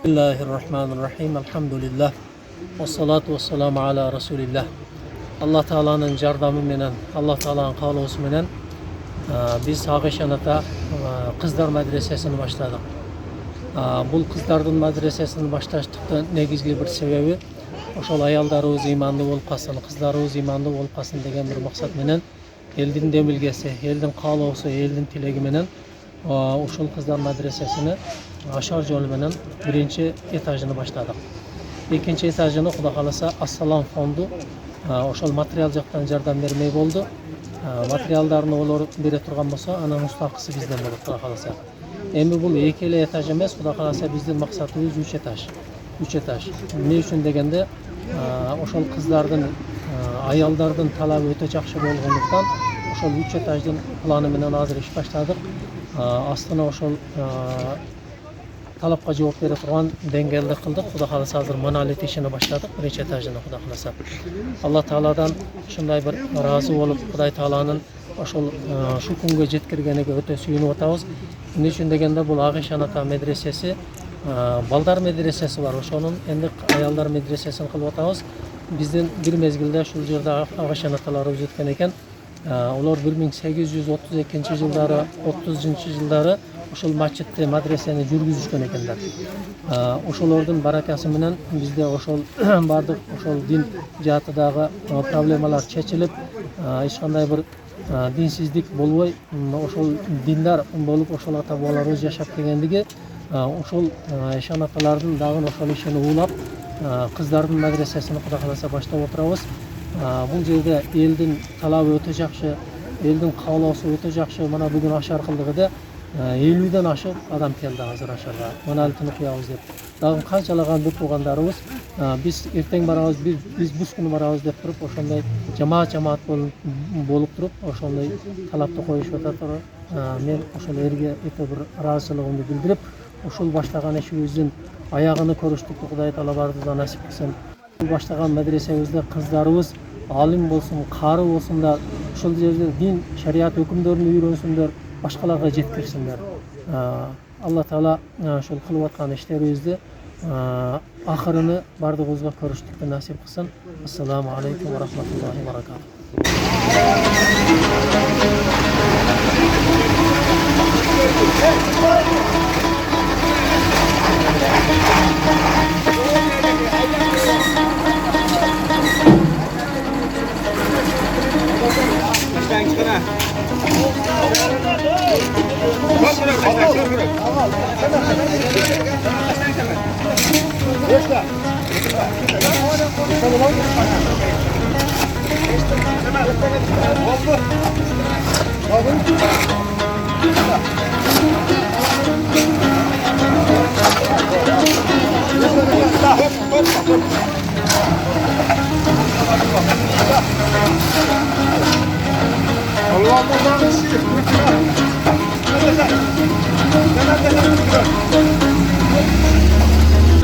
Bismillahirrahmanirrahim. Elhamdülillah. Ve salatu ve selamu ala Resulillah. Allah Teala'nın yardımı menen, Allah Teala'nın kalası menen biz Ağaşanata Kızlar Medresesini başladık. Bu Kızlardan Medresesini başlaştıktan negizgi bir sebebi oşol ayaldarыбыз imanlı bolup kalsın, kızlarыбыз imanlı bolup kalsın degen bir maksat menen eldin demilgesi, eldin kalası, eldin tilegi menen oşol Kızlar Medresesini aşar jol menen birinci etajını başladık. İkinci etajını Xudo kalasa Assalam fondu oşol material jaktan jardam bermey boldu. Materiallarını olar bere turgan bolsa, anın mustaqısı bizden bolup Xudo kalasa. Endi bul ekeli etaj emas, Xudo kalasa bizdin maksatыбыз 3 etaj. 3 etaj. Ne üçün degende oşol kızlardan, ayallardan talabı öte jakşı bolgonduktan oşol 3 etajdan planı menen azыр iş başladık. Aslında oşol talapqa жооп бере турган деңгээлде кылдык. Кудай кааласа азыр монолит ишини баштадык. Биринчи этажына Кудай кааласа. Алла Тааладан ушундай бир ыраазы болуп, Кудай Тааланын ошол шу күнгө жеткиргениге өтө сүйүнүп атабыз. Эмне үчүн дегенде бул Агышан ата медресеси балдар медресеси бар. Ошонун энди аялдар медресесин кылып атабыз. Биздин бир мезгилде ушул жерде Агышан аталарыбыз өткөн экен. Олар 1832-жылдары, 30-жылдары ошол масжидти медресени жүргүзүшкөн экендер. Ошолордун баракасы менен бизде ошол бардык ошол дин жаатындагы проблемалар чечилип, эч кандай бир динсиздик болбой, ошол диндар болуп ошол ата бабаларыбыз жашап келгендиги, ошол Ишан аталардын дагы ошол ишини улап, кыздардын медресесин Кудай кааласа баштап отурабыз. Бул жерде элдин талабы өтө жакшы, элдин каалоосу өтө жакшы. Мына бүгүн ашар кылдыгыда 50ден ашык адам келди азыр ашарга. Монолитин куябыз деп. Дагы канчалаган бир туугандарыбыз биз эртең барабыз, биз бус күнү барабыз деп туруп, ошондой жамаат болуп туруп, ошондой талапты коюшуп атат. Мен ошол эрге өтө бир ыраазычылыгымды билдирип, ушул баштаган ишибиздин аягыны көрүштүктү Кудай Таала баарыбызга насип кылсын. Бул баштаган медресебизде кыздарыбыз алим болсун, кары болсундар, ушул жерде дин, шарият өкүмдөрүн үйрөнсүндөр, башкаларга жеткирсиндер. Алла Таала ошол кылып аткан иштерибизди акырыны бардыгыбызга көрүштүктү насип кылсын. Ассаламу алейкум ва рахматуллахи ва баракатух. Allah'ım